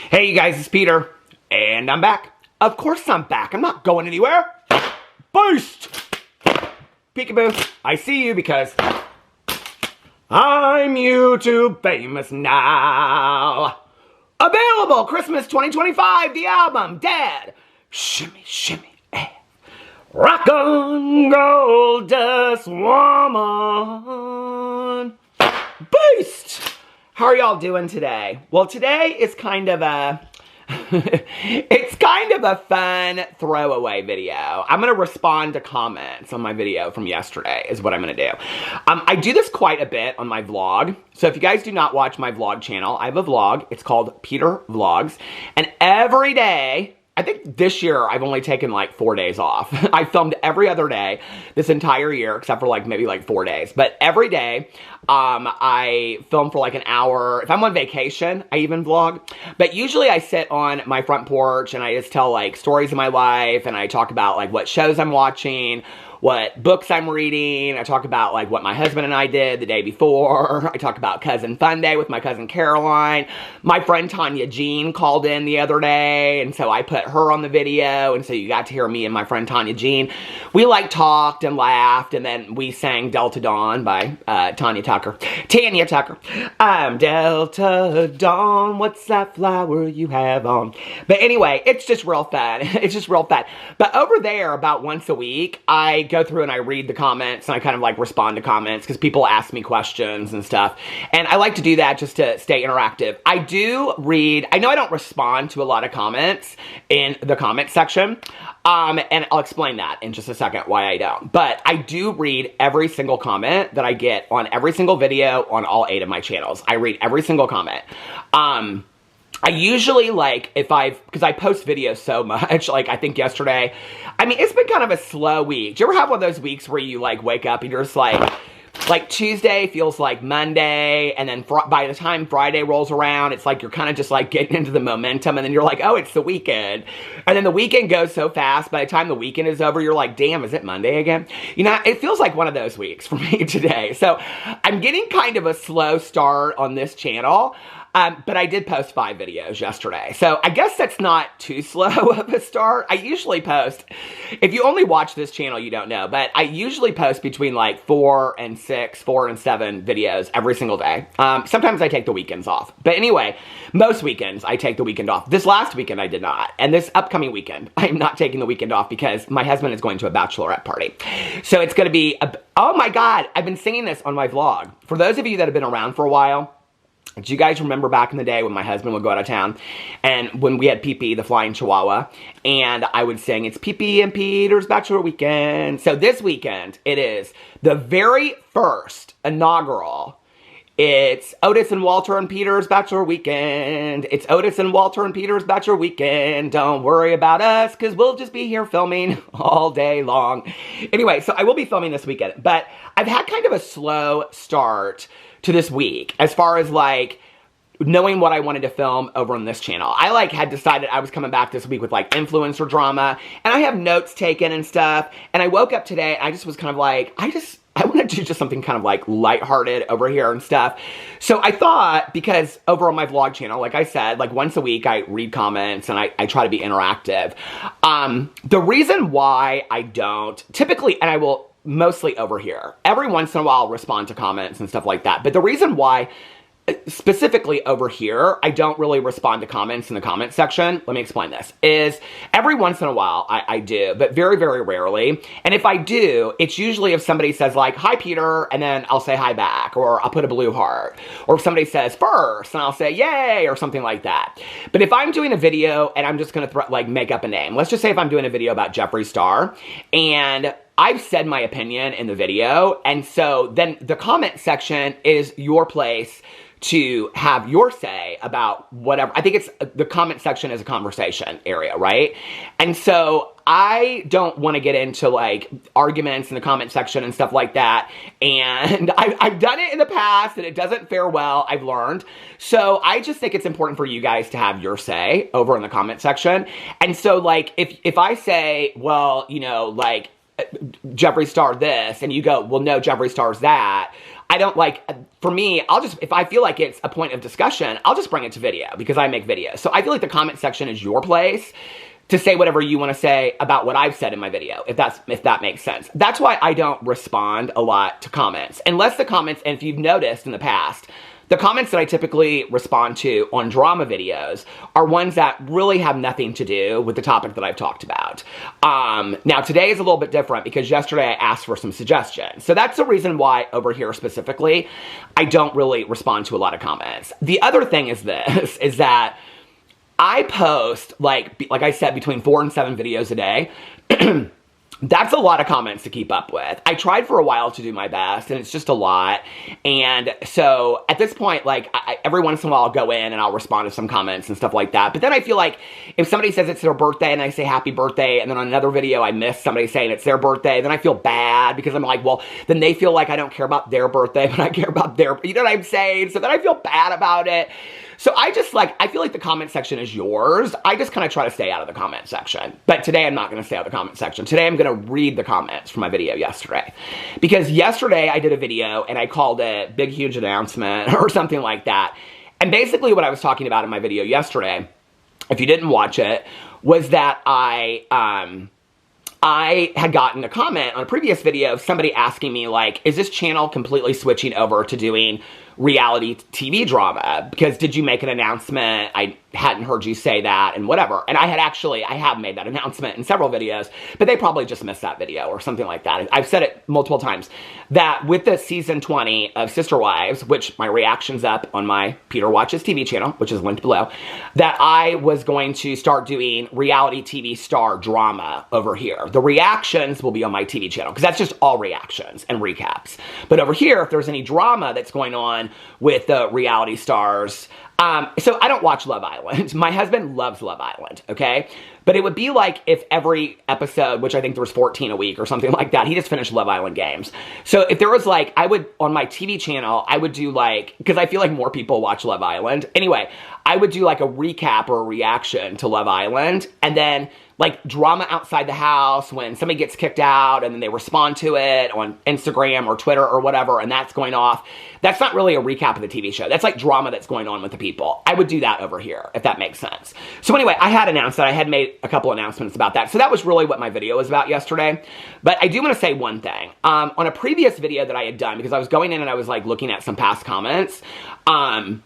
Hey, you guys, it's Peter, and I'm back. Of course I'm back. I'm not going anywhere. Boost! Peekaboo, I see you because I'm YouTube famous now. Available Christmas 2025, the album, Dead. Shimmy, shimmy, eh. Rock on, gold dust woman. Boost! How are y'all doing today? Well, today is kind of a it's kind of a fun throwaway video. I'm going to respond to comments on my video from yesterday is what I'm going to do. I do this quite a bit on my vlog. So if you guys do not watch my vlog channel, I have a vlog. It's called Peter Vlogs. And every day, I think this year I've only taken like 4 days off. I filmed every other day this entire year, except for like maybe like 4 days. But every day, I film for like an hour. If I'm on vacation, I even vlog. But usually I sit on my front porch and I just tell like stories of my life. And I talk about like what shows I'm watching, what books I'm reading. I talk about like what my husband and I did the day before. I talk about Cousin Fun Day with my cousin Caroline. My friend Tanya Jean called in the other day, and so I put her on the video, and so you got to hear me and my friend Tanya Jean. We like talked and laughed, and then we sang Delta Dawn by Tanya Tucker. I'm Delta Dawn, what's that flower you have on? But anyway, it's just real fun. It's just real fun. But over there, about once a week, I go through and I read the comments, and I kind of like respond to comments because people ask me questions and stuff. And I like to do that just to stay interactive. I do read, I know I don't respond to a lot of comments in the comment section. And I'll explain that in just a second why I don't. But I do read every single comment that I get on every single video on all 8 of my channels. I read every single comment. I usually like, because I post videos so much, like I think yesterday, I mean, it's been kind of a slow week. Do you ever have one of those weeks where you like wake up and you're just like Tuesday feels like Monday, and then by the time Friday rolls around, it's like you're kind of just like getting into the momentum, and then you're like, oh, it's the weekend. And then the weekend goes so fast, by the time the weekend is over, you're like, damn, is it Monday again? You know, it feels like one of those weeks for me today. So I'm getting kind of a slow start on this channel. But I did post 5 videos yesterday. So I guess that's not too slow of a start. I usually post, if you only watch this channel, you don't know, but I usually post between like 4 and 6, 4 and 7 videos every single day. Sometimes I take the weekends off. But anyway, most weekends I take the weekend off. This last weekend I did not. And this upcoming weekend, I'm not taking the weekend off because my husband is going to a bachelorette party. So it's going to be, oh my God, I've been singing this on my vlog. For those of you that have been around for a while, do you guys remember back in the day when my husband would go out of town and when we had Pee-Pee, the flying chihuahua, and I would sing, it's Pee-Pee and Peter's Bachelor Weekend. So this weekend, it is the very first inaugural. It's Otis and Walter and Peter's Bachelor Weekend. It's Otis and Walter and Peter's Bachelor Weekend. Don't worry about us, because we'll just be here filming all day long. Anyway, so I will be filming this weekend, but I've had kind of a slow start to this week as far as like knowing what I wanted to film over on this channel. I like had decided I was coming back this week with like influencer drama, and I have notes taken and stuff, and I woke up today and I just was kind of like, I want to do just something kind of like lighthearted over here and stuff. So I thought, because over on my vlog channel, like I said, like once a week I read comments and I try to be interactive. The reason why I don't typically, and I will mostly over here, every once in a while I'll respond to comments and stuff like that. But the reason why specifically over here I don't really respond to comments in the comment section, let me explain this, is every once in a while I do, but very, very rarely. And if I do, it's usually if somebody says like, hi Peter, and then I'll say hi back, or I'll put a blue heart. Or if somebody says first, and I'll say yay, or something like that. But if I'm doing a video and I'm just gonna like make up a name, let's just say if I'm doing a video about Jeffree Star, and I've said my opinion in the video, and so then the comment section is your place to have your say about whatever. I think it's the comment section is a conversation area, right? And so I don't want to get into like arguments in the comment section and stuff like that. And I've done it in the past and it doesn't fare well, I've learned. So I just think it's important for you guys to have your say over in the comment section. And so like if I say, well, you know, like Jeffree Star this, and you go, well, no, Jeffree Star's that. I don't like, for me, if I feel like it's a point of discussion, I'll just bring it to video because I make videos. So I feel like the comment section is your place to say whatever you want to say about what I've said in my video, if that makes sense. That's why I don't respond a lot to comments. Unless the comments, and if you've noticed in the past, the comments that I typically respond to on drama videos are ones that really have nothing to do with the topic that I've talked about. Now, today is a little bit different because yesterday I asked for some suggestions. So that's the reason why over here specifically, I don't really respond to a lot of comments. The other thing is this, is that I post, like I said, between 4 and 7 videos a day. That's a lot of comments to keep up with. I tried for a while to do my best, and it's just a lot. And so at this point, like, every once in a while I'll go in and I'll respond to some comments and stuff like that. But then I feel like if somebody says it's their birthday and I say happy birthday, and then on another video I miss somebody saying it's their birthday, then I feel bad because I'm like, well, then they feel like I don't care about their birthday, but I care about their, you know what I'm saying? So then I feel bad about it. So I feel like the comment section is yours. I just kind of try to stay out of the comment section. But today I'm not going to stay out of the comment section. Today I'm going to read the comments from my video yesterday. Because yesterday I did a video and I called it Big Huge Announcement or something like that. And basically what I was talking about in my video yesterday, if you didn't watch it, was that I had gotten a comment on a previous video of somebody asking me, like, is this channel completely switching over to doing reality TV drama? Because did you make an announcement? I hadn't heard you say that and whatever. And I have made that announcement in several videos, but they probably just missed that video or something like that. I've said it multiple times that with the season 20 of Sister Wives, which my reaction's up on my Peter Watches TV channel, which is linked below, that I was going to start doing reality TV star drama over here. The reactions will be on my TV channel because that's just all reactions and recaps. But over here, if there's any drama that's going on with the reality stars, so I don't watch Love Island. My husband loves Love Island, okay? But it would be like if every episode, which I think there was 14 a week or something like that, he just finished Love Island games. So if there was like, on my TV channel, I would do like, because I feel like more people watch Love Island. Anyway, I would do like a recap or a reaction to Love Island, and then like drama outside the house when somebody gets kicked out and then they respond to it on Instagram or Twitter or whatever, and that's going off. That's not really a recap of the TV show. That's like drama that's going on with the people. I would do that over here, if that makes sense. So anyway, I had announced that. I had made a couple announcements about that. So that was really what my video was about yesterday. But I do want to say one thing. On a previous video that I had done, because I was going in and I was like looking at some past comments, I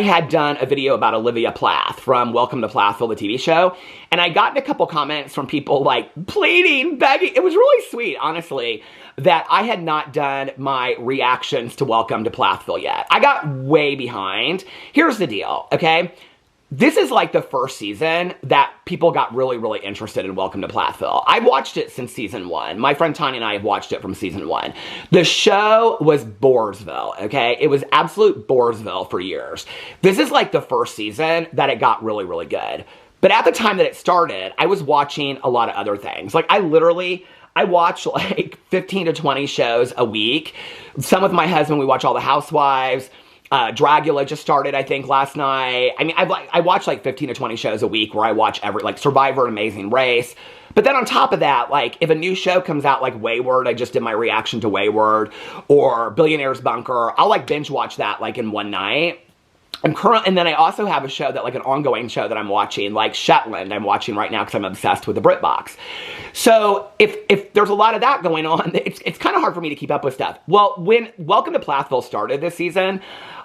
had done a video about Olivia Plath from Welcome to Plathville, the TV show, and I got a couple comments from people like pleading, begging. It was really sweet, honestly, that I had not done my reactions to Welcome to Plathville yet. I got way behind. Here's the deal, okay? This is like the first season that people got really, really interested in Welcome to Plathville. I've watched it since season 1. My friend Tanya and I have watched it from season 1. The show was Boresville, okay? It was absolute Boresville for years. This is like the first season that it got really, really good. But at the time that it started, I was watching a lot of other things. Like I watch like 15 to 20 shows a week. Some with my husband, we watch all the Housewives. Dragula just started, I think, last night. I mean, I watch like 15 to 20 shows a week where I watch like Survivor and Amazing Race. But then on top of that, like if a new show comes out like Wayward, I just did my reaction to Wayward, or Billionaire's Bunker, I'll like binge watch that like in one night. And then I also have a show that, like an ongoing show that I'm watching, like Shetland, I'm watching right now because I'm obsessed with the BritBox. So if there's a lot of that going on, it's kind of hard for me to keep up with stuff. Well, when Welcome to Plathville started this season,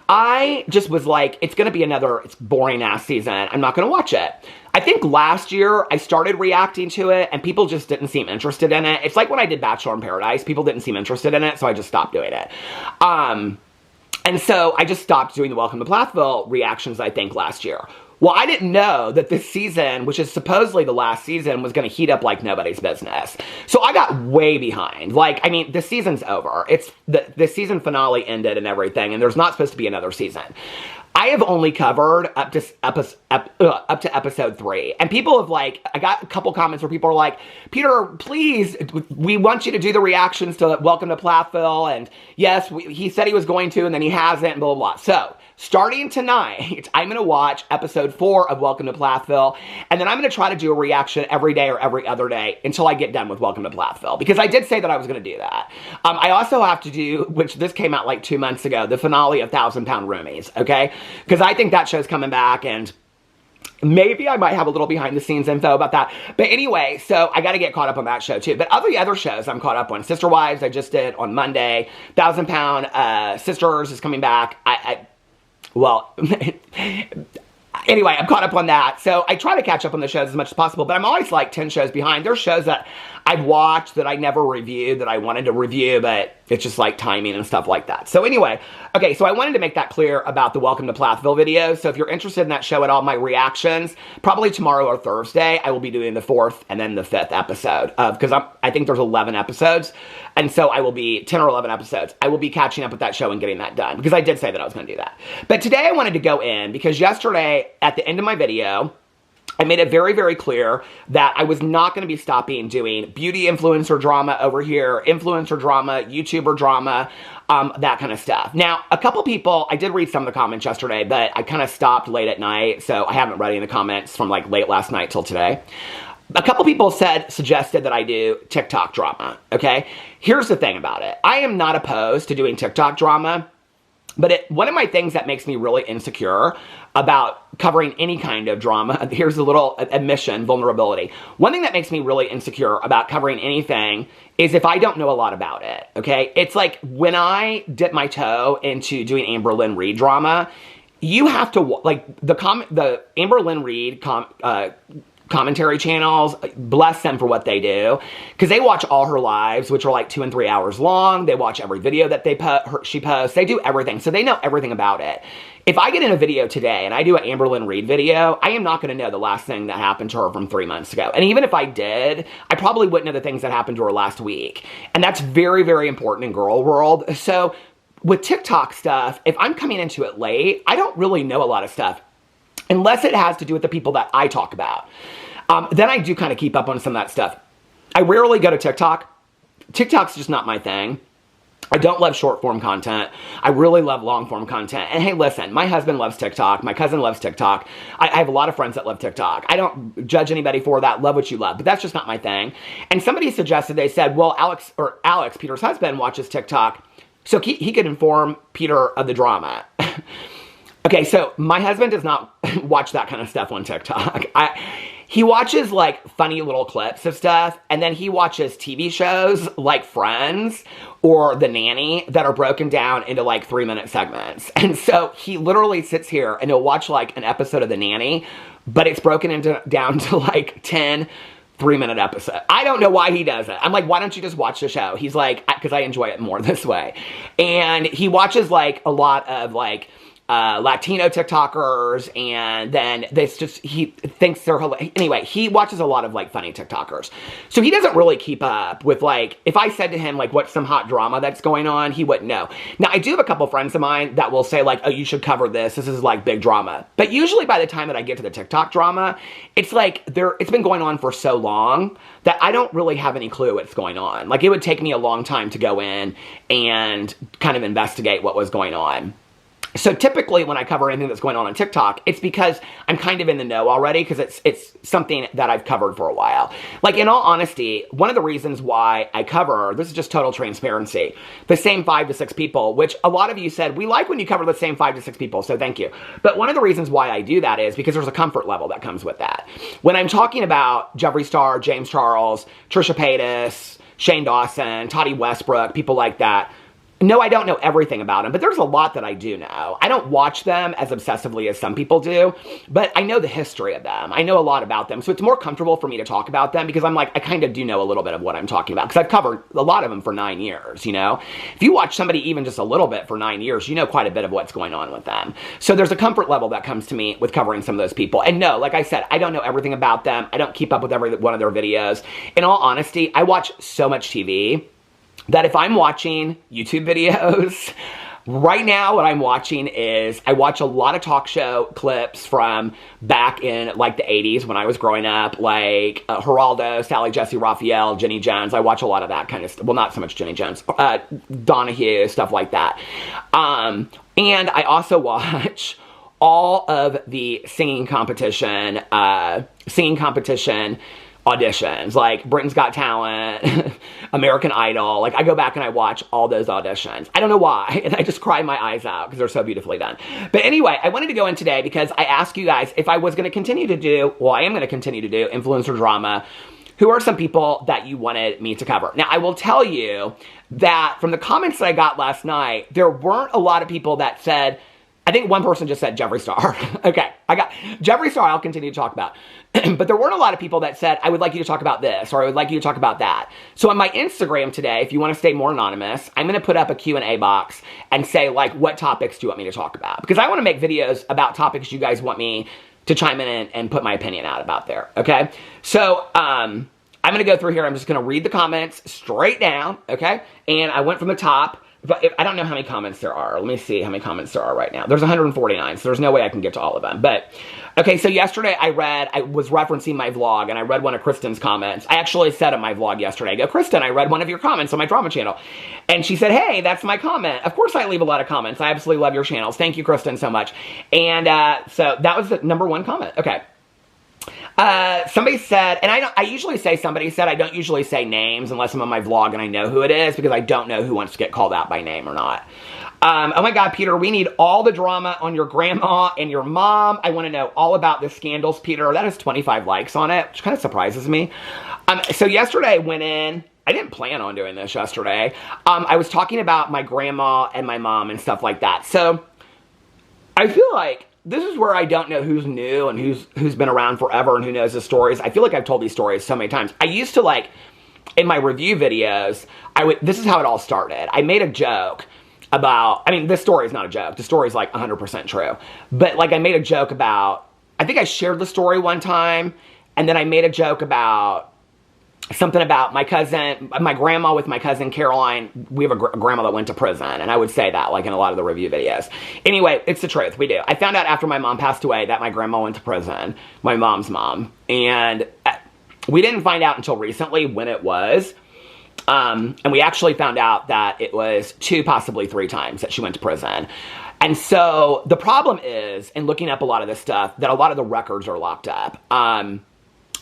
I just was like, it's going to be another boring ass season. I'm not going to watch it. I think last year I started reacting to it and people just didn't seem interested in it. It's like when I did Bachelor in Paradise, people didn't seem interested in it, so I just stopped doing it. And so I just stopped doing the Welcome to Plathville reactions, I think, last year. Well, I didn't know that this season, which is supposedly the last season, was going to heat up like nobody's business. So I got way behind. Like, I mean, the season's over. It's the season finale ended and everything, and there's not supposed to be another season. I have only covered up to episode 3. And people have like, I got a couple comments where people are like, Peter, please, we want you to do the reactions to Welcome to Plathville. And yes, he said he was going to, and then he hasn't, and blah, blah, blah. starting tonight, I'm going to watch episode 4 of Welcome to Plathville, and then I'm going to try to do a reaction every day or every other day until I get done with Welcome to Plathville, because I did say that I was going to do that. I also have to do, which this came out like 2 months ago, the finale of 1,000 Pound Roomies, okay? Because I think that show's coming back, and maybe I might have a little behind the scenes info about that. But anyway, so I got to get caught up on that show too. But other shows I'm caught up on. Sister Wives, I just did on Monday. 1,000 Pound Sisters is coming back. Well, anyway, I'm caught up on that. So I try to catch up on the shows as much as possible, but I'm always like 10 shows behind. There's shows that I've watched that I never reviewed that I wanted to review, but it's just like timing and stuff like that. So anyway, okay, so I wanted to make that clear about the Welcome to Plathville video. So if you're interested in that show at all, my reactions, probably tomorrow or Thursday, I will be doing the 4th and then the 5th episode because I think there's 11 episodes. And so I will be 10 or 11 episodes. I will be catching up with that show and getting that done because I did say that I was going to do that. But today I wanted to go in because yesterday at the end of my video, I made it very, very clear that I was not going to be stopping doing beauty influencer drama over here, influencer drama, YouTuber drama, that kind of stuff. Now, a couple people, I did read some of the comments yesterday, but I kind of stopped late at night, so I haven't read any of the comments from like late last night till today. A couple people suggested that I do TikTok drama, okay? Here's the thing about it. I am not opposed to doing TikTok drama, but one of my things that makes me really insecure about covering any kind of drama, here's a little admission, vulnerability. One thing that makes me really insecure about covering anything is if I don't know a lot about it, okay? It's like when I dip my toe into doing Amber Lynn Reid drama, you have to, like, the Amber Lynn Reid commentary channels, bless them for what they do, because they watch all her lives, which are like 2 and 3 hours long. They watch every video that she posts. They do everything, so they know everything about it. If I get in a video today and I do an Amber Lynn Reid video, I am not going to know the last thing that happened to her from 3 months ago. And even if I did, I probably wouldn't know the things that happened to her last week. And that's very, very important in girl world. So with TikTok stuff, if I'm coming into it late, I don't really know a lot of stuff unless it has to do with the people that I talk about. Then I do kind of keep up on some of that stuff. I rarely go to TikTok. TikTok's just not my thing. I don't love short form content. I really love long form content. And hey, listen, my husband loves TikTok. My cousin loves TikTok. I have a lot of friends that love TikTok. I don't judge anybody for that. Love what you love. But that's just not my thing. And somebody suggested, they said, well, Alex, Peter's husband, watches TikTok, so he could inform Peter of the drama. Okay, so my husband does not watch that kind of stuff on TikTok. He watches like funny little clips of stuff, and then he watches TV shows like Friends or The Nanny that are broken down into like 3-minute segments. And so he literally sits here and he'll watch like an episode of The Nanny, but it's broken down to like 10 3-minute episodes. I don't know why he does it. I'm like, why don't you just watch the show? He's like, because I enjoy it more this way. And he watches like a lot of like Latino TikTokers, and then he thinks they're hilarious. Anyway, he watches a lot of like funny TikTokers. So he doesn't really keep up with like, if I said to him like, what's some hot drama that's going on, he wouldn't know. Now, I do have a couple friends of mine that will say like, oh, you should cover this. This is like big drama. But usually by the time that I get to the TikTok drama, it's like it's been going on for so long that I don't really have any clue what's going on. Like, it would take me a long time to go in and kind of investigate what was going on. So typically when I cover anything that's going on TikTok, it's because I'm kind of in the know already, because it's something that I've covered for a while. Like, in all honesty, one of the reasons why I cover, this is just total transparency, the same 5 to 6 people, which a lot of you said, we like when you cover the same 5 to 6 people, so thank you. But one of the reasons why I do that is because there's a comfort level that comes with that. When I'm talking about Jeffree Star, James Charles, Trisha Paytas, Shane Dawson, Toddy Westbrook, people like that, no, I don't know everything about them, but there's a lot that I do know. I don't watch them as obsessively as some people do, but I know the history of them. I know a lot about them, so it's more comfortable for me to talk about them because I'm like, I kind of do know a little bit of what I'm talking about, because I've covered a lot of them for 9 years, you know? If you watch somebody even just a little bit for 9 years, you know quite a bit of what's going on with them. So there's a comfort level that comes to me with covering some of those people. And no, like I said, I don't know everything about them. I don't keep up with every one of their videos. In all honesty, I watch so much TV that if I'm watching YouTube videos, right now what I'm watching is, I watch a lot of talk show clips from back in like the 80s when I was growing up, like Geraldo, Sally Jesse Raphael, Jenny Jones. I watch a lot of that kind of stuff. Well, not so much Jenny Jones. Donahue, stuff like that. And I also watch all of the singing competition auditions, like Britain's Got Talent, American Idol. Like, I go back and I watch all those auditions. I don't know why, and I just cry my eyes out because they're so beautifully done. But anyway, I wanted to go in today because I asked you guys if I was going to continue to do, well, I am going to continue to do influencer drama. Who are some people that you wanted me to cover? Now, I will tell you that from the comments that I got last night, there weren't a lot of people that said, I think one person just said Jeffree Star. Okay, I got Jeffree Star I'll continue to talk about. But there weren't a lot of people that said, I would like you to talk about this, or I would like you to talk about that. So on my Instagram today, if you want to stay more anonymous, I'm going to put up a Q&A box and say, like, what topics do you want me to talk about? Because I want to make videos about topics you guys want me to chime in and put my opinion out about there, okay? So, I'm going to go through here. I'm just going to read the comments straight down, okay? And I went from the top. But I don't know how many comments there are. Let me see how many comments there are right now. There's 149, so there's no way I can get to all of them. But, okay, so yesterday I was referencing my vlog, and I read one of Kristen's comments. I actually said in my vlog yesterday, I go, Kristen, I read one of your comments on my drama channel. And she said, hey, that's my comment. Of course I leave a lot of comments. I absolutely love your channels. Thank you, Kristen, so much. And so that was the #1 comment. Okay. Somebody said, and I usually say somebody said, I don't usually say names unless I'm on my vlog and I know who it is, because I don't know who wants to get called out by name or not. Oh my God, Peter, we need all the drama on your grandma and your mom. I want to know all about the scandals, Peter. That has 25 likes on it, which kind of surprises me. So yesterday I went in. I didn't plan on doing this yesterday. I was talking about my grandma and my mom and stuff like that. So I feel like this is where I don't know who's new and who's been around forever and who knows the stories. I feel like I've told these stories so many times. I used to, like, in my review videos, this is how it all started. I made a joke about, I mean, this story is not a joke. The story is, like, 100% true. But, like, I made a joke about, I think I shared the story one time, and then I made a joke about something about my grandma with my cousin Caroline. We have a grandma that went to prison, and I would say that, like, in a lot of the review videos. Anyway, it's the truth. We do. I found out after my mom passed away that my grandma went to prison, my mom's mom, and we didn't find out until recently when it was, and we actually found out that it was 2, possibly 3 times that she went to prison. And so the problem is, in looking up a lot of this stuff, that a lot of the records are locked up.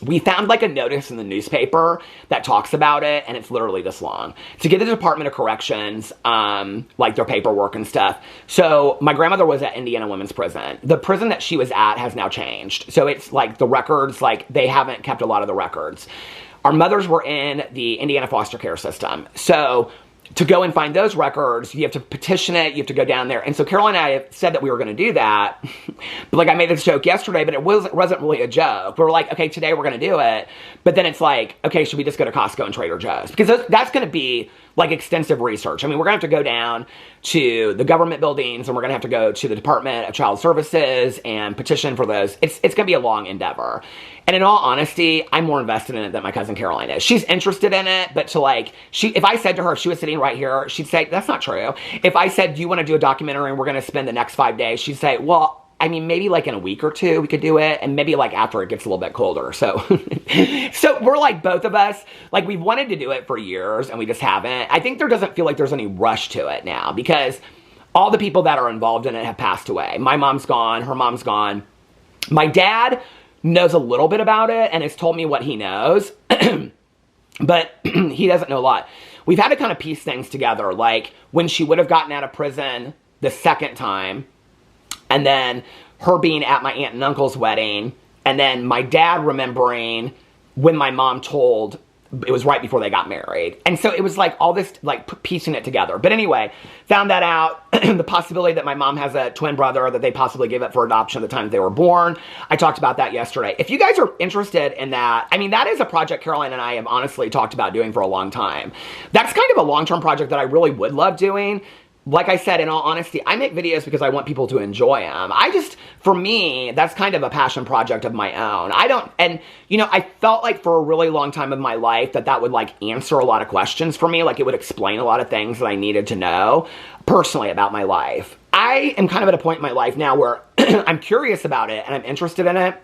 We found, like, a notice in the newspaper that talks about it, and it's literally this long. To get the Department of Corrections, like, their paperwork and stuff. So my grandmother was at Indiana Women's Prison. The prison that she was at has now changed. So it's, like, the records, like, they haven't kept a lot of the records. Our mothers were in the Indiana foster care system. So to go and find those records, you have to petition it, you have to go down there. And so Caroline and I said that we were going to do that. But, like, I made this joke yesterday, but it wasn't really a joke. We were like, okay, today we're going to do it. But then it's like, okay, should we just go to Costco and Trader Joe's? Because that's going to be, like, extensive research. I mean, we're going to have to go down to the government buildings, and we're going to have to go to the Department of Child Services and petition for those. It's going to be a long endeavor. And in all honesty, I'm more invested in it than my cousin Caroline is. She's interested in it, but to, like, if I said to her, if she was sitting right here, she'd say, that's not true. If I said, do you want to do a documentary and we're going to spend the next 5 days, she'd say, well, I mean, maybe, like, in a week or 2 we could do it, and maybe, like, after it gets a little bit colder. So, so we're, like, both of us, like, we've wanted to do it for years, and we just haven't. I think there doesn't feel like there's any rush to it now, because all the people that are involved in it have passed away. My mom's gone, her mom's gone. My dad knows a little bit about it and has told me what he knows, but he doesn't know a lot. We've had to kind of piece things together, like when she would have gotten out of prison the second time, and then her being at my aunt and uncle's wedding, and then my dad remembering when my mom told, it was right before they got married. And so it was like all this, like, piecing it together. But anyway, found that out. The possibility that my mom has a twin brother that they possibly gave up for adoption at the time that they were born. I talked about that yesterday. If you guys are interested in that, I mean, that is a project Caroline and I have honestly talked about doing for a long time. That's kind of a long-term project that I really would love doing. Like I said, in all honesty, I make videos because I want people to enjoy them. For me, that's kind of a passion project of my own. And, you know, I felt like for a really long time of my life that would, like, answer a lot of questions for me. Like, it would explain a lot of things that I needed to know personally about my life. I am kind of at a point in my life now where I'm curious about it and I'm interested in it.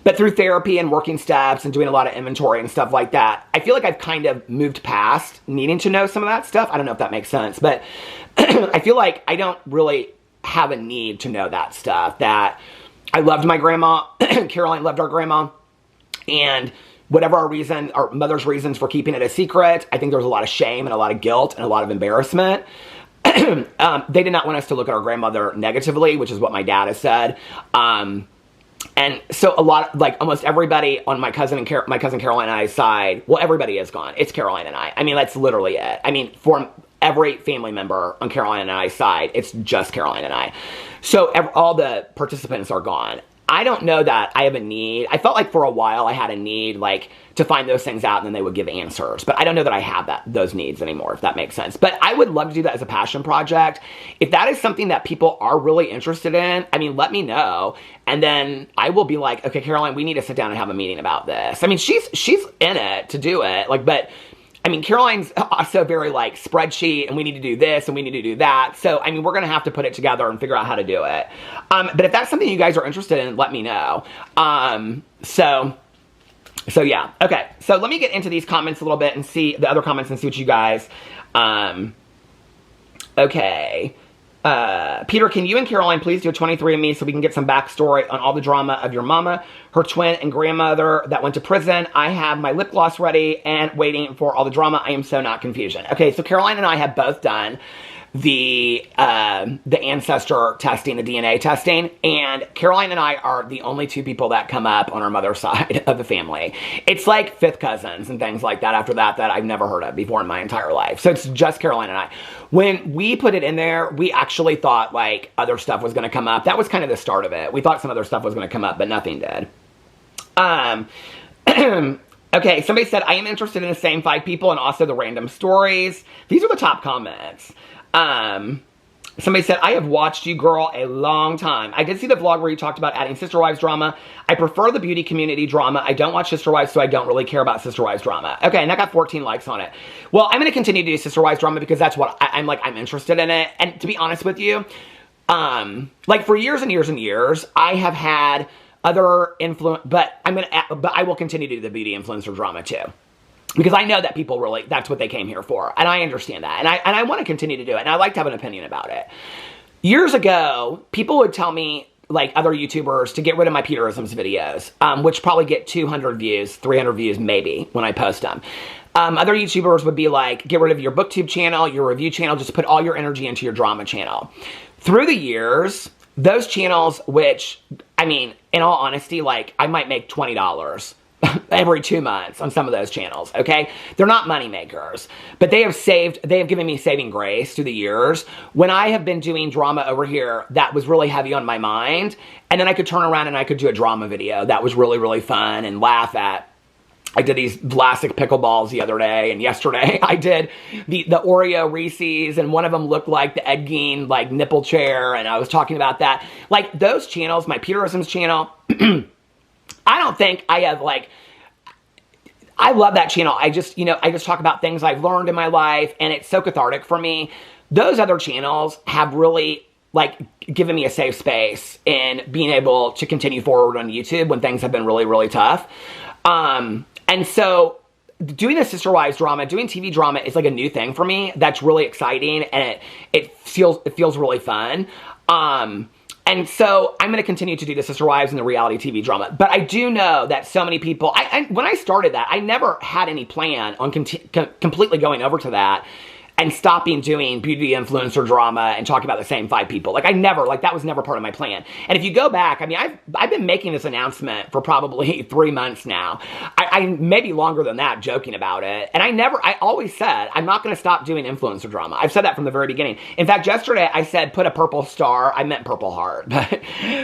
But through therapy and working steps and doing a lot of inventory and stuff like that, I feel like I've kind of moved past needing to know some of that stuff. I don't know if that makes sense, but I feel like I don't really have a need to know that stuff. That I loved my grandma, Caroline loved our grandma, and whatever our mother's reasons for keeping it a secret, I think there was a lot of shame and a lot of guilt and a lot of embarrassment. They did not want us to look at our grandmother negatively, which is what my dad has said. And so almost everybody on my cousin Caroline and I's side, well, everybody is gone. It's Caroline and I. I mean, that's literally it. I mean, for every family member on Caroline and I's side, it's just Caroline and I. So all the participants are gone. I don't know that I have a need. I felt like for a while I had a need, like, to find those things out and then they would give answers. But I don't know that I have those needs anymore, if that makes sense. But I would love to do that as a passion project. If that is something that people are really interested in, I mean, let me know. And then I will be like, okay, Caroline, we need to sit down and have a meeting about this. I mean, she's in it to do it. Like, but I mean, Caroline's also very, like, spreadsheet, and we need to do this, and we need to do that. So, I mean, we're going to have to put it together and figure out how to do it. But if that's something you guys are interested in, let me know. So yeah. Okay, so let me get into these comments a little bit and see the other comments and see what you guys... Okay. Peter, can you and Caroline please do a 23andMe so we can get some backstory on all the drama of your mama, her twin and grandmother that went to prison? I have my lip gloss ready and waiting for all the drama. I am so not confusion. Okay, so Caroline and I have both done the ancestor testing, the DNA testing, and Caroline and I are the only two people that come up on our mother's side of the family. It's like fifth cousins and things like that after that I've never heard of before in my entire life. So it's just Caroline and I. When we put it in there, we actually thought, like, other stuff was going to come up. That was kind of the start of it. We thought some other stuff was going to come up, but nothing did. Okay, somebody said, I am interested in the same 5 people and also the random stories. These are the top comments. Somebody said, I have watched you, girl, a long time. I did see the vlog where you talked about adding Sister Wives drama. I prefer the beauty community drama. I don't watch Sister Wives, so I don't really care about Sister Wives drama. Okay, and that got 14 likes on it. Well, I'm going to continue to do Sister Wives drama because that's what I'm interested in it. And to be honest with you, like, for years and years and years, I have had other influence, but I will continue to do the beauty influencer drama too. Because I know that people really, that's what they came here for. And I understand that. And I want to continue to do it. And I like to have an opinion about it. Years ago, people would tell me, like other YouTubers, to get rid of my Peterisms videos, which probably get 200 views, 300 views maybe when I post them. Other YouTubers would be like, get rid of your booktube channel, your review channel, just put all your energy into your drama channel. Through the years, those channels, which, I mean, in all honesty, like, I might make $20 every 2 months on some of those channels, okay? They're not money makers, but they have given me saving grace through the years. When I have been doing drama over here, that was really heavy on my mind, and then I could turn around and I could do a drama video that was really, really fun and laugh at. I did these Vlasic pickleballs the other day, and yesterday I did the Oreo Reese's, and one of them looked like the Ed Gein, like, nipple chair, and I was talking about that. Like, those channels, my Peterisms channel, I don't think I have, like, I love that channel. I just talk about things I've learned in my life, and it's so cathartic for me. Those other channels have really, like, given me a safe space in being able to continue forward on YouTube when things have been really, really tough. And so doing the Sister Wives drama, doing TV drama is like a new thing for me. That's really exciting, and it feels really fun. And so I'm going to continue to do the Sister Wives and the reality TV drama. But I do know that so many people, when I started that, I never had any plan on completely going over to that and stopping doing beauty influencer drama and talking about the same 5 people. Like, that was never part of my plan. And if you go back, I mean, I've been making this announcement for probably 3 months now. I maybe longer than that, joking about it. And I always said, I'm not going to stop doing influencer drama. I've said that from the very beginning. In fact, yesterday I said, put a purple star. I meant purple heart, but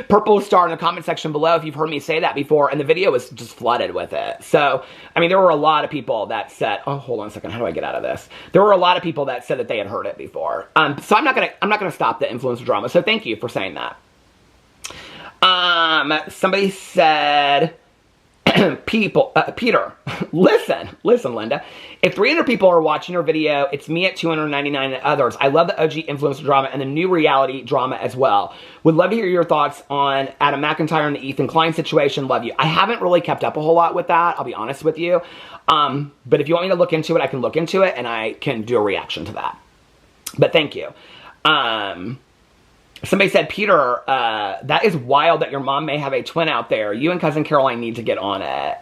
purple star in the comment section below if you've heard me say that before. And the video was just flooded with it. So, I mean, there were a lot of people that said, oh, hold on a second. How do I get out of this? There were a lot of people that said that they had heard it before. So I'm not gonna stop the influencer drama. So thank you for saying that. Somebody said, Peter, listen, Linda. If 300 people are watching your video, it's me at 299 and others. I love the OG influencer drama and the new reality drama as well. Would love to hear your thoughts on Adam McIntyre and the Ethan Klein situation. Love you. I haven't really kept up a whole lot with that, I'll be honest with you. But if you want me to look into it, I can look into it and I can do a reaction to that. But thank you. Somebody said, Peter, that is wild that your mom may have a twin out there. You and cousin Caroline need to get on it.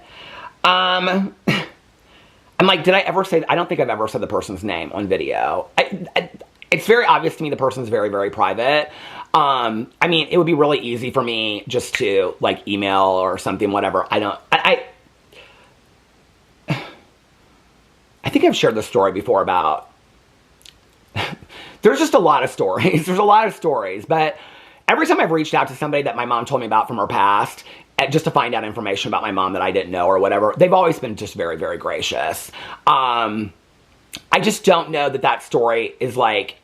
I'm like, did I ever say, I don't think I've ever said the person's name on video. It's very obvious to me the person's very, very private. I mean, it would be really easy for me just to like email or something, whatever. I think I've shared this story before about, there's just a lot of stories. There's a lot of stories, but every time I've reached out to somebody that my mom told me about from her past, just to find out information about my mom that I didn't know or whatever, they've always been just very, very gracious. I just don't know that that story is like...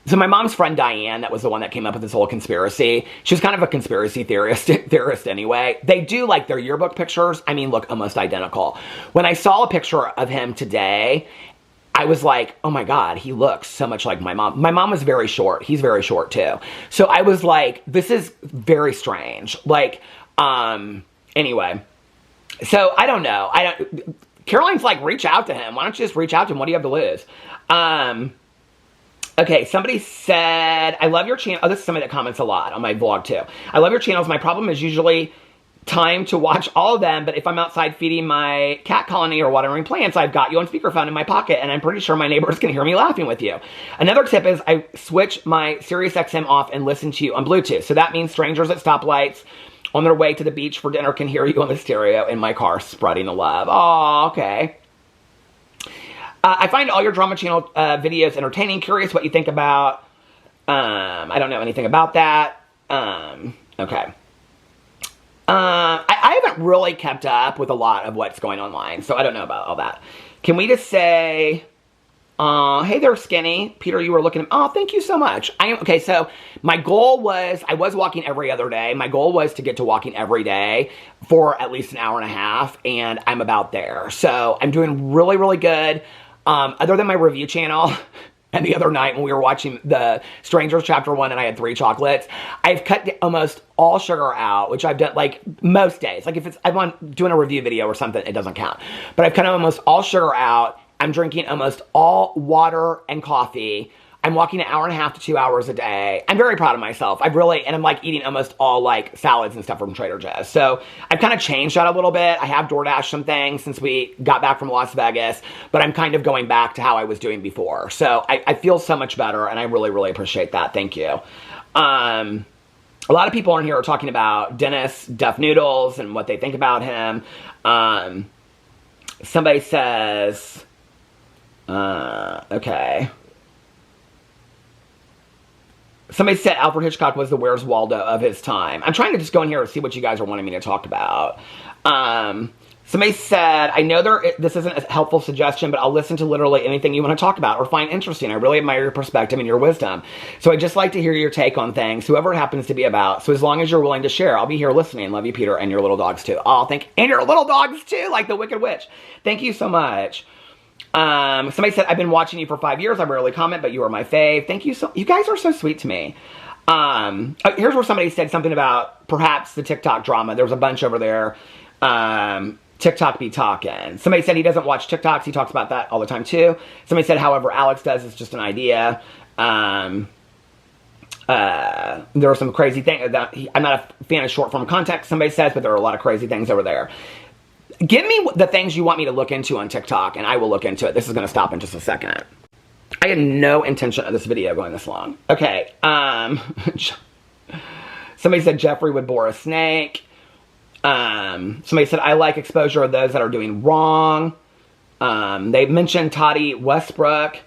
So my mom's friend Diane, that was the one that came up with this whole conspiracy. She was kind of a conspiracy theorist anyway. They do like their yearbook pictures, I mean, look almost identical. When I saw a picture of him today, I was like, oh my God, he looks so much like my mom. My mom was very short. He's very short too. So I was like, this is very strange. Like, anyway. So I don't know. Caroline's like, reach out to him. Why don't you just reach out to him? What do you have to lose? Okay, somebody said, I love your channel. Oh, this is somebody that comments a lot on my vlog too. I love your channels. My problem is usually time to watch all of them, but if I'm outside feeding my cat colony or watering plants, I've got you on speakerphone in my pocket, and I'm pretty sure my neighbors can hear me laughing with you. Another tip is I switch my SiriusXM off and listen to you on Bluetooth. So that means strangers at stoplights on their way to the beach for dinner can hear you on the stereo in my car spreading the love. Oh, okay. I find all your drama channel videos entertaining. Curious what you think about. I don't know anything about that. Okay. I haven't really kept up with a lot of what's going online, so I don't know about all that. Can we just say, hey there, Skinny. Peter, you were looking, oh, thank you so much. Okay, so my goal was, I was walking every other day. My goal was to get to walking every day for at least an hour and a half, and I'm about there. So I'm doing really, really good. Other than my review channel, and the other night when we were watching the Strangers Chapter 1 and I had 3 chocolates, I've cut almost all sugar out, which I've done like most days. Like if I'm doing a review video or something, it doesn't count. But I've cut almost all sugar out. I'm drinking almost all water and coffee. I'm walking an hour and a half to 2 hours a day. I'm very proud of myself. And I'm like eating almost all like salads and stuff from Trader Joe's. So I've kind of changed that a little bit. I have DoorDash some things since we got back from Las Vegas, but I'm kind of going back to how I was doing before. So I feel so much better, and I really, really appreciate that. Thank you. A lot of people on here are talking about Dennis Duff Noodles and what they think about him. Somebody says, okay. Somebody said Alfred Hitchcock was the Where's Waldo of his time. I'm trying to just go in here and see what you guys are wanting me to talk about. Somebody said, I know this isn't a helpful suggestion, but I'll listen to literally anything you want to talk about or find interesting. I really admire your perspective and your wisdom. So I'd just like to hear your take on things, whoever it happens to be about. So as long as you're willing to share, I'll be here listening. Love you, Peter, and your little dogs too. Oh, and your little dogs too, like the Wicked Witch. Thank you so much. Somebody said, I've been watching you for 5 years. I rarely comment, but you are my fave. Thank you. You guys are so sweet to me. Here's where somebody said something about perhaps the TikTok drama. There was a bunch over there. TikTok be talking. Somebody said he doesn't watch TikToks. He talks about that all the time too. Somebody said, however, Alex does. It's just an idea. There are some crazy things. I'm not a fan of short form content, somebody says, but there are a lot of crazy things over there. Give me the things you want me to look into on TikTok, and I will look into it. This is going to stop in just a second. I had no intention of this video going this long. Okay. Somebody said Jeffrey would bore a snake. Somebody said, I like exposure of those that are doing wrong. They mentioned Toddy Westbrook.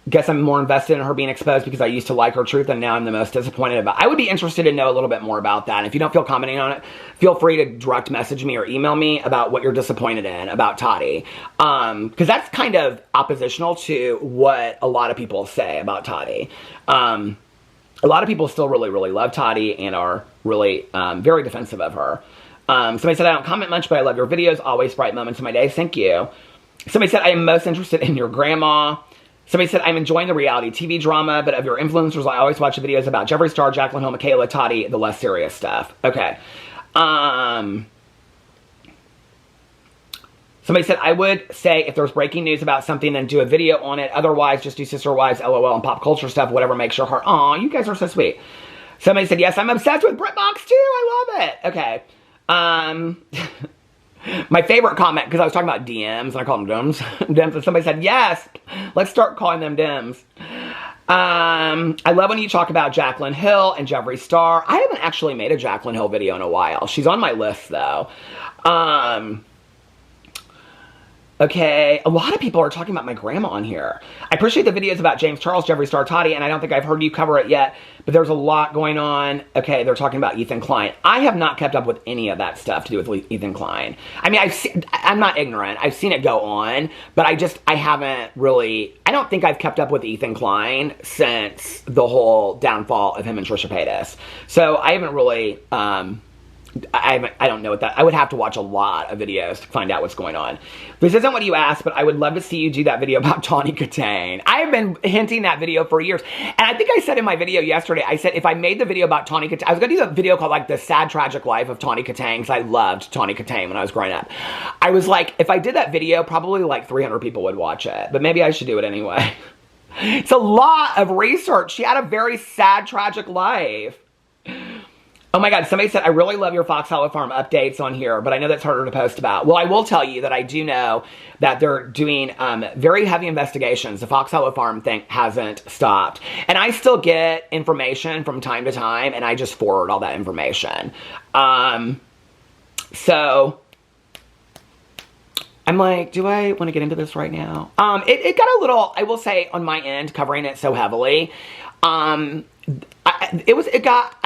Guess I'm more invested in her being exposed because I used to like her truth and now I'm the most disappointed about it. I would be interested to know a little bit more about that. And if you don't feel commenting on it, feel free to direct message me or email me about what you're disappointed in about Toddy. Because that's kind of oppositional to what a lot of people say about Toddy. A lot of people still really, really love Toddy and are really very defensive of her. Somebody said, I don't comment much, but I love your videos. Always bright moments in my day. Thank you. Somebody said, I am most interested in your grandma. Somebody said, I'm enjoying the reality TV drama, but of your influencers, I always watch the videos about Jeffree Star, Jaclyn Hill, Michaela, Toddy, the less serious stuff. Okay. Somebody said, I would say if there's breaking news about something, then do a video on it. Otherwise, just do Sister Wives, LOL, and pop culture stuff, whatever makes your heart. Aw, you guys are so sweet. Somebody said, yes, I'm obsessed with BritBox too. I love it. Okay. My favorite comment, because I was talking about DMs, and I call them DMs. DMs, and somebody said, yes, let's start calling them DMs. I love when you talk about Jaclyn Hill and Jeffree Star. I haven't actually made a Jaclyn Hill video in a while. She's on my list, though. Okay, a lot of people are talking about my grandma on here. I appreciate the videos about James Charles, Jeffree Star, Toddy, and I don't think I've heard you cover it yet, but there's a lot going on. Okay, they're talking about Ethan Klein. I have not kept up with any of that stuff to do with Ethan Klein. I mean, I'm not ignorant. I've seen it go on, but I haven't really, I don't think I've kept up with Ethan Klein since the whole downfall of him and Trisha Paytas. So I haven't really, I don't know what that, I would have to watch a lot of videos to find out what's going on. This isn't what you asked, but I would love to see you do that video about Tawny Katane. I have been hinting that video for years. And I think I said in my video yesterday, I said if I made the video about Tawny Katane, I was going to do a video called like The Sad Tragic Life of Tawny Katane, because I loved Tawny Katane when I was growing up. I was like, if I did that video, probably like 300 people would watch it. But maybe I should do it anyway. It's a lot of research. She had a very sad, tragic life. Oh my God, somebody said, I really love your Fox Hollow Farm updates on here, but I know that's harder to post about. Well, I will tell you that I do know that they're doing very heavy investigations. The Fox Hollow Farm thing hasn't stopped. And I still get information from time to time, and I just forward all that information. So I'm like, do I want to get into this right now? It got a little, I will say, on my end, covering it so heavily. I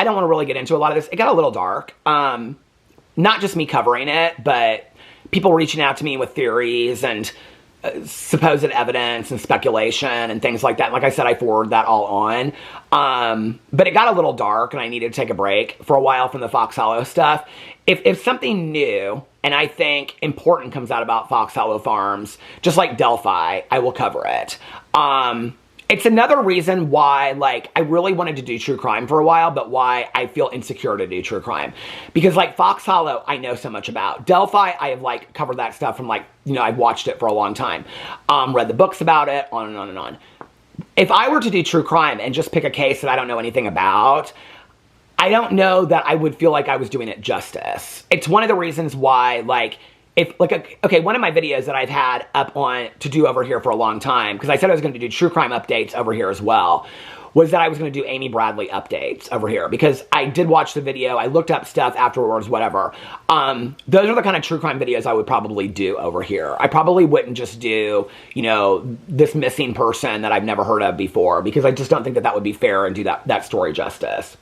don't want to really get into a lot of this. It got a little dark. Not just me covering it, but people reaching out to me with theories and supposed evidence and speculation and things like that. Like I said, I forwarded that all on. But it got a little dark, and I needed to take a break for a while from the Fox Hollow stuff. If something new and I think important comes out about Fox Hollow Farms, just like Delphi, I will cover it. It's another reason why, like, I really wanted to do true crime for a while, but why I feel insecure to do true crime. Because, like, Fox Hollow, I know so much about. Delphi, I have, like, covered that stuff from, like, you know, I've watched it for a long time. Read the books about it, on and on and on. If I were to do true crime and just pick a case that I don't know anything about, I don't know that I would feel like I was doing it justice. It's one of the reasons why, like, okay, one of my videos that I've had up on to do over here for a long time, because I said I was going to do true crime updates over here as well, was that I was going to do Amy Bradley updates over here, because I did watch the video, I looked up stuff afterwards, whatever. Those are the kind of true crime videos I would probably do over here. I probably wouldn't just do, you know, this missing person that I've never heard of before, because I just don't think that that would be fair and do that story justice.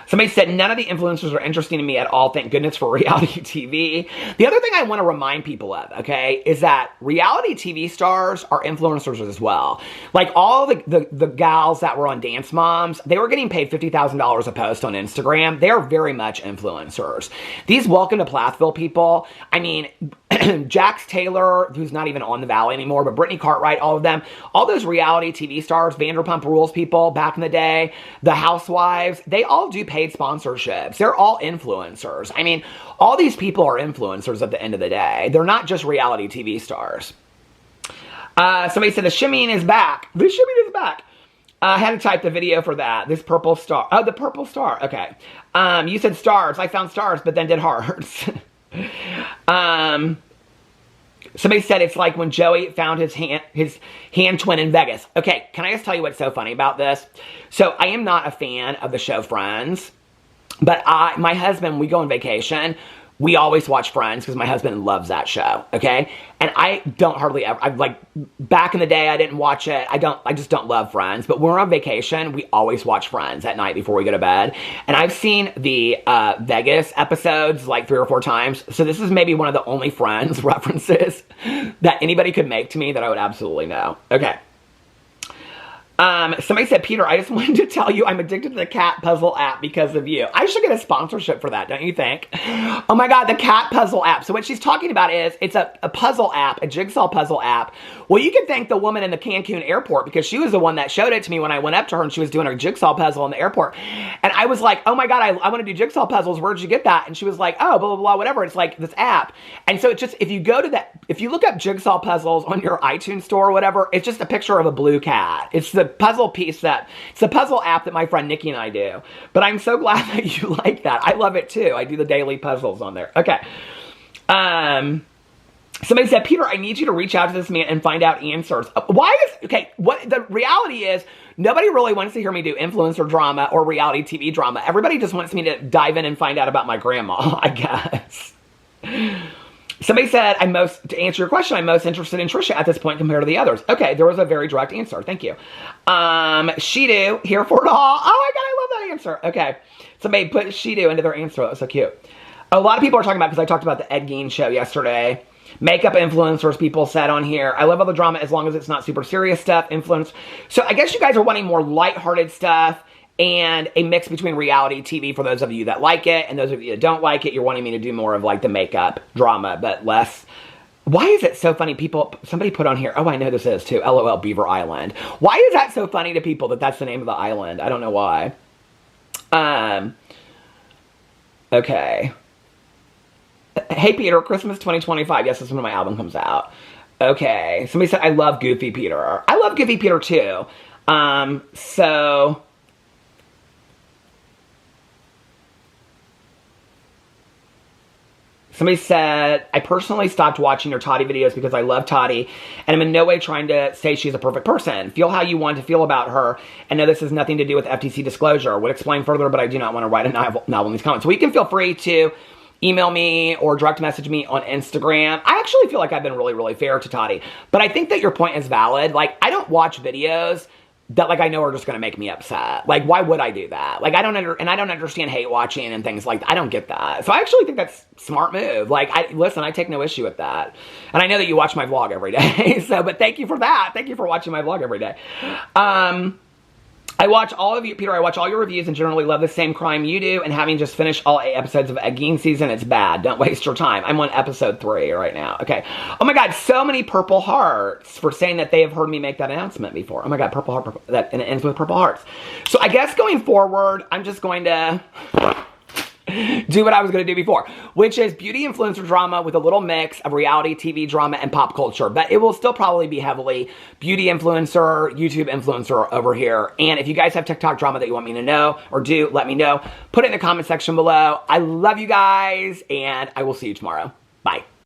Somebody said, none of the influencers are interesting to me at all. Thank goodness for reality TV. The other thing I want to remind people of, okay, is that reality TV stars are influencers as well. Like all the gals that were on Dance Moms, they were getting paid $50,000 a post on Instagram. They're very much influencers. These Welcome to Plathville people, I mean, Jax Taylor, who's not even on the Valley anymore, but Brittany Cartwright, all of them, all those reality TV stars, Vanderpump Rules people back in the day, the Housewives, they all do paid sponsorships. They're all influencers. I mean, all these people are influencers at the end of the day. They're not just reality TV stars. Somebody said the shimmying is back. The shimmying is back. I had to type the video for that. This purple star. Oh, the purple star. Okay. You said stars. I found stars, but then did hearts. Somebody said it's like when Joey found his hand twin in Vegas. Okay, can I just tell you what's so funny about this? So I am not a fan of the show Friends, but my husband, we go on vacation, we always watch Friends because my husband loves that show, okay? And I don't hardly ever, like, back in the day, I didn't watch it. I just don't love Friends. But when we're on vacation, we always watch Friends at night before we go to bed. And I've seen the Vegas episodes like 3 or 4 times. So this is maybe one of the only Friends references that anybody could make to me that I would absolutely know. Okay. Somebody said, Peter, I just wanted to tell you I'm addicted to the cat puzzle app because of you. I should get a sponsorship for that, don't you think? Oh my God, the cat puzzle app. So what she's talking about is, it's a puzzle app, a jigsaw puzzle app. Well, you can thank the woman in the Cancun airport, because she was the one that showed it to me when I went up to her and she was doing her jigsaw puzzle in the airport. And I was like, oh my God, I want to do jigsaw puzzles. Where'd you get that? And she was like, oh, blah, blah, blah, whatever. It's like this app. And so it's just, if you go to that, if you look up jigsaw puzzles on your iTunes store or whatever, it's just a picture of a blue cat. It's the puzzle piece it's a puzzle app that my friend Nikki and I do. But I'm so glad that you like that. I love it too. I do the daily puzzles on there. Okay. Somebody said, Peter, I need you to reach out to this man and find out answers. What the reality is, nobody really wants to hear me do influencer drama or reality TV drama. Everybody just wants me to dive in and find out about my grandma, I guess. Somebody said, to answer your question, I'm most interested in Trisha at this point compared to the others. Okay, there was a very direct answer. Thank you. Shido, here for it all. Oh my God, I love that answer. Okay, somebody put Shido into their answer. That was so cute. A lot of people are talking about, because I talked about the Ed Gein show yesterday. Makeup influencers, people said on here. I love all the drama as long as it's not super serious stuff. Influence. So I guess you guys are wanting more lighthearted stuff and a mix between reality TV for those of you that like it, and those of you that don't like it, you're wanting me to do more of like the makeup drama, but less. Why is it so funny? Somebody put on here, oh, I know this is too, LOL Beaver Island. Why is that so funny to people that that's the name of the island? I don't know why. Okay. Hey, Peter, Christmas 2025. Yes, this is when my album comes out. Okay. Somebody said, I love Goofy Peter. I love Goofy Peter too. Somebody said, I personally stopped watching your Toddy videos because I love Toddy, and I'm in no way trying to say she's a perfect person. Feel how you want to feel about her, and know this has nothing to do with FTC disclosure. Would explain further, but I do not want to write a novel in these comments. So you can feel free to email me or direct message me on Instagram. I actually feel like I've been really, really fair to Toddy, but I think that your point is valid. Like, I don't watch videos that, like, I know are just gonna make me upset. Like, why would I do that? Like, I don't understand hate watching and things like that. I don't get that. So I actually think that's a smart move. Like, listen, I take no issue with that. And I know that you watch my vlog every day. So, but thank you for that. Thank you for watching my vlog every day. I watch all of you, Peter, I watch all your reviews and generally love the same crime you do, and having just finished all 8 episodes of Ed Gein season, it's bad. Don't waste your time. I'm on episode 3 right now. Okay. Oh my God, so many purple hearts for saying that they have heard me make that announcement before. Oh my God, purple heart, and it ends with purple hearts. So I guess going forward, I'm just going to do what I was going to do before, which is beauty influencer drama with a little mix of reality TV drama and pop culture. But it will still probably be heavily beauty influencer, YouTube influencer over here. And if you guys have TikTok drama that you want me to know or do, let me know. Put it in the comment section below. I love you guys, and I will see you tomorrow. Bye.